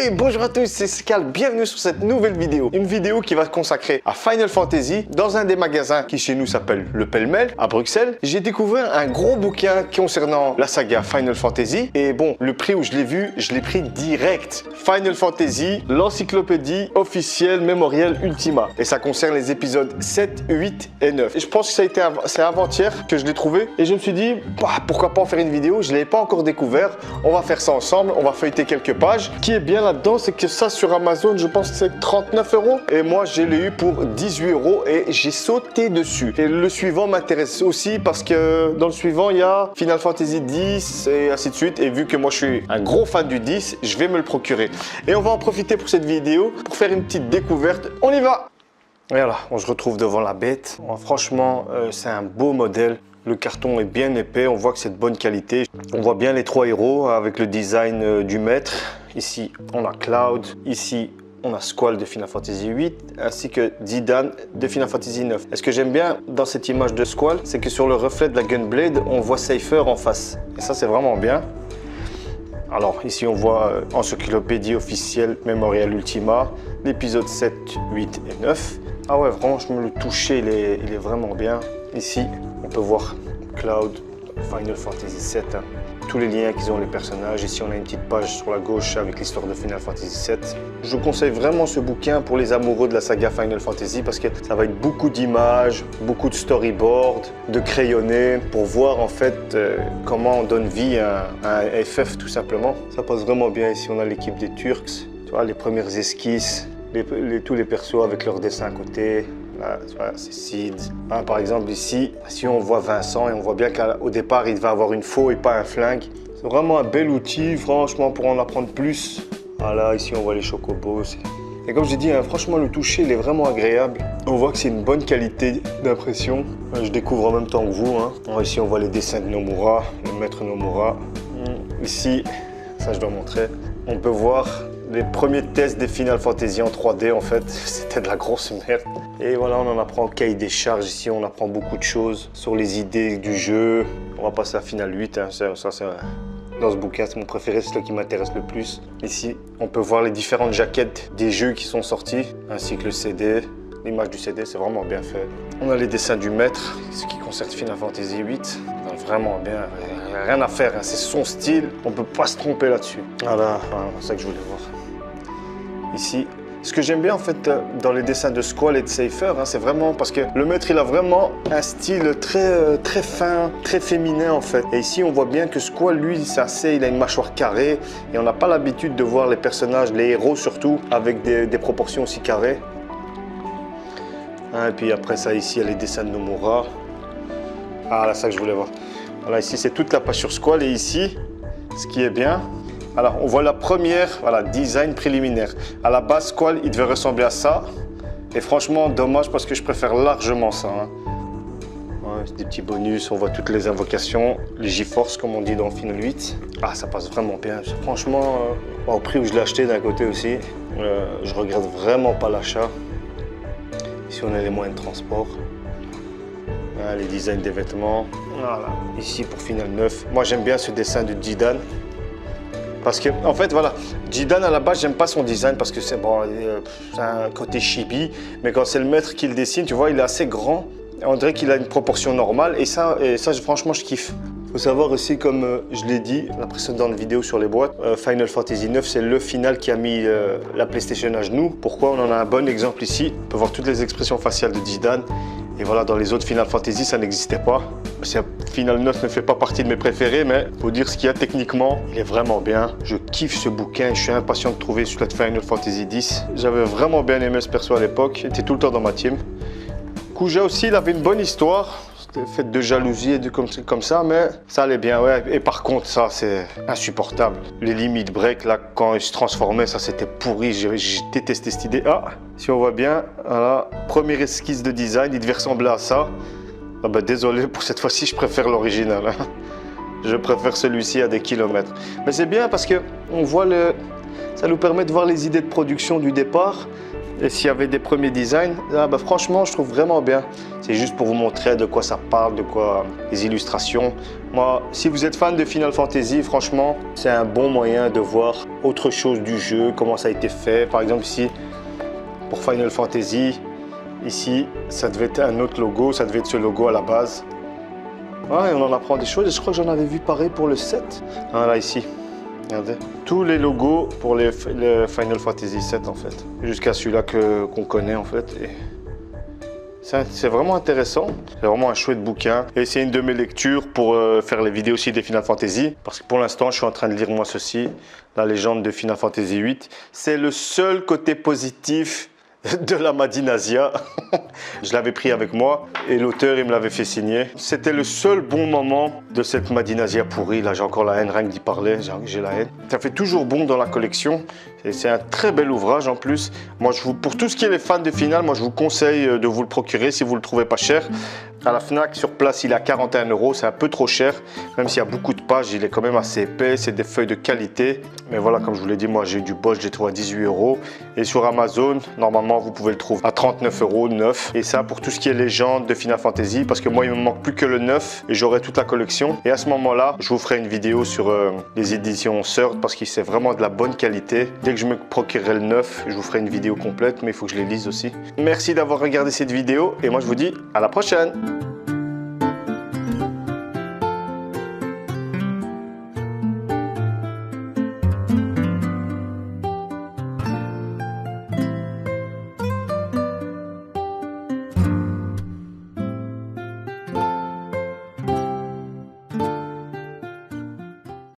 Hey, bonjour à tous, c'est Scal, bienvenue sur cette nouvelle vidéo. Une vidéo qui va se consacrer à Final Fantasy dans un des magasins qui chez nous s'appelle le Pêle-Mêle à Bruxelles. J'ai découvert un gros bouquin concernant la saga Final Fantasy et bon, le prix où je l'ai vu, je l'ai pris direct. Final Fantasy, l'encyclopédie officielle mémorielle Ultima. Et ça concerne les épisodes 7, 8 et 9. Et je pense que c'est avant-hier que je l'ai trouvé et je me suis dit, bah, pourquoi pas en faire une vidéo, je ne l'avais pas encore découvert. On va faire ça ensemble, on va feuilleter quelques pages. Ce qui est bien là-dedans, c'est que ça sur Amazon, je pense que c'est 39 € et moi je l'ai eu pour 18 € et j'ai sauté dessus. Et le suivant m'intéresse aussi parce que dans le suivant, il y a Final Fantasy X et ainsi de suite. Et vu que moi je suis un gros fan du 10, je vais me le procurer. Et on va en profiter pour cette vidéo pour faire une petite découverte. On y va! Et voilà, on se retrouve devant la bête. Franchement, c'est un beau modèle. Le carton est bien épais, on voit que c'est de bonne qualité. On voit bien les trois héros avec le design du maître. Ici, on a Cloud. Ici, on a Squall de Final Fantasy VIII, ainsi que Zidane de Final Fantasy IX. Et ce que j'aime bien dans cette image de Squall, c'est que sur le reflet de la Gunblade, on voit Seifer en face. Et ça, c'est vraiment bien. Alors, ici, on voit encyclopédie officielle Memorial Ultima, l'épisode 7, 8 et 9. Ah ouais, franchement, le toucher, il est vraiment bien. Ici, on peut voir Cloud, Final Fantasy VII, hein. Tous les liens qu'ils ont les personnages. Ici, on a une petite page sur la gauche avec l'histoire de Final Fantasy VII. Je conseille vraiment ce bouquin pour les amoureux de la saga Final Fantasy parce que ça va être beaucoup d'images, beaucoup de storyboards, de crayonnés pour voir en fait comment on donne vie à un FF tout simplement. Ça passe vraiment bien. Ici, on a l'équipe des Turks, tu vois, les premières esquisses, tous les persos avec leurs dessins à côté. Là, c'est Sid. Hein, par exemple, ici, si on voit Vincent et on voit bien qu'au départ, il va avoir une faux et pas un flingue. C'est vraiment un bel outil, franchement, pour en apprendre plus. Voilà, ici, on voit les chocobos. Et comme j'ai dit, hein, franchement, le toucher, il est vraiment agréable. On voit que c'est une bonne qualité d'impression. Je découvre en même temps que vous. Hein. Ici, on voit les dessins de Nomura, le maître Nomura. Ici, ça, je dois montrer. On peut voir les premiers tests des Final Fantasy en 3D, en fait, c'était de la grosse merde. Et voilà, on en apprend cahier des charges ici, on apprend beaucoup de choses sur les idées du jeu. On va passer à Final 8, hein. Dans ce bouquin, c'est mon préféré, c'est celui qui m'intéresse le plus. Ici, on peut voir les différentes jaquettes des jeux qui sont sortis, ainsi que le CD. L'image du CD, c'est vraiment bien fait. On a les dessins du maître, ce qui concerne Final Fantasy 8. Vraiment bien, rien à faire, hein. C'est son style, on ne peut pas se tromper là-dessus. Voilà, c'est ça que je voulais voir. Ici, ce que j'aime bien en fait dans les dessins de Squall et de Seifer, hein, c'est vraiment parce que le maître il a vraiment un style très fin, très féminin en fait. Et ici on voit bien que Squall lui il a une mâchoire carrée et on n'a pas l'habitude de voir les personnages, les héros surtout, avec des proportions aussi carrées. Hein, et puis après ça ici il y a les dessins de Nomura. Ah là, ça que je voulais voir. Voilà, ici c'est toute la page sur Squall et ici, ce qui est bien. Alors, on voit la première, voilà, design préliminaire. À la base, Squall, il devait ressembler à ça. Et franchement, dommage parce que je préfère largement ça. Hein. Ouais, c'est des petits bonus, on voit toutes les invocations, les G-Force comme on dit dans Final 8. Ah, ça passe vraiment bien. Franchement, au prix où je l'ai acheté d'un côté aussi, je regrette vraiment pas l'achat. Ici, on a les moyens de transport. Voilà, les designs des vêtements. Voilà. Ici, pour Final 9. Moi, j'aime bien ce dessin de Zidane. Parce que, en fait, voilà, Zidane à la base, j'aime pas son design parce que c'est bon, un côté chibi. Mais quand c'est le maître qui le dessine, tu vois, il est assez grand. On dirait qu'il a une proportion normale. Et ça franchement, je kiffe. Il faut savoir aussi, comme je l'ai dit, la précédente vidéo sur les boîtes, Final Fantasy 9, c'est le final qui a mis la PlayStation à genoux. Pourquoi? On en a un bon exemple ici. On peut voir toutes les expressions faciales de Zidane. Et voilà, dans les autres Final Fantasy, ça n'existait pas. Final 9 ne fait pas partie de mes préférés, mais faut dire ce qu'il y a techniquement, il est vraiment bien. Je kiffe ce bouquin, je suis impatient de trouver celui de Final Fantasy X. J'avais vraiment bien aimé ce perso à l'époque, il était tout le temps dans ma team. Kuja aussi, il avait une bonne histoire. C'était fait de jalousie et de comme ça, mais ça allait bien, ouais. Et par contre, ça, c'est insupportable. Les limites break, là, quand il se transformait, ça, c'était pourri. J'ai détesté cette idée. Ah, si on voit bien, voilà, première esquisse de design, il devait ressembler à ça. Ah bah, désolé, pour cette fois-ci, je préfère l'original. Hein. Je préfère celui-ci à des kilomètres. Mais c'est bien parce que on voit ça nous permet de voir les idées de production du départ. Et s'il y avait des premiers designs, ah bah franchement, je trouve vraiment bien. C'est juste pour vous montrer de quoi ça parle, de quoi les illustrations. Moi, si vous êtes fan de Final Fantasy, franchement, c'est un bon moyen de voir autre chose du jeu, comment ça a été fait. Par exemple ici, pour Final Fantasy, ici, ça devait être un autre logo, ça devait être ce logo à la base. Ouais, on en apprend des choses et je crois que j'en avais vu pareil pour le 7. Voilà ici, regardez. Tous les logos pour le Final Fantasy 7 en fait. Jusqu'à celui-là qu'on connaît en fait. Et c'est vraiment intéressant, c'est vraiment un chouette bouquin et c'est une de mes lectures pour faire les vidéos aussi des Final Fantasy parce que pour l'instant je suis en train de lire moi ceci, la légende de Final Fantasy 8. C'est le seul côté positif de la Madinasia. Je l'avais pris avec moi et l'auteur il me l'avait fait signer. C'était le seul bon moment de cette Madinasia pourrie. Là j'ai encore la haine, rien que d'y parler, j'ai la haine. Ça fait toujours bon dans la collection. C'est un très bel ouvrage en plus. Moi, pour tout ce qui est les fans de Final, moi je vous conseille de vous le procurer si vous ne le trouvez pas cher. À la Fnac, sur place, il est à 41 €. C'est un peu trop cher. Même s'il y a beaucoup de pages, il est quand même assez épais. C'est des feuilles de qualité. Mais voilà, comme je vous l'ai dit, moi j'ai eu du bol, je l'ai trouvé à 18 €. Et sur Amazon, normalement, vous pouvez le trouver à 39 € neuf. Et ça, pour tout ce qui est légende de Final Fantasy. Parce que moi, il me manque plus que le 9 et j'aurai toute la collection. Et à ce moment-là, je vous ferai une vidéo sur les éditions Third parce que c'est vraiment de la bonne qualité. Dès que je me procurerai le 9, je vous ferai une vidéo complète, mais il faut que je les lise aussi. Merci d'avoir regardé cette vidéo et moi je vous dis à la prochaine.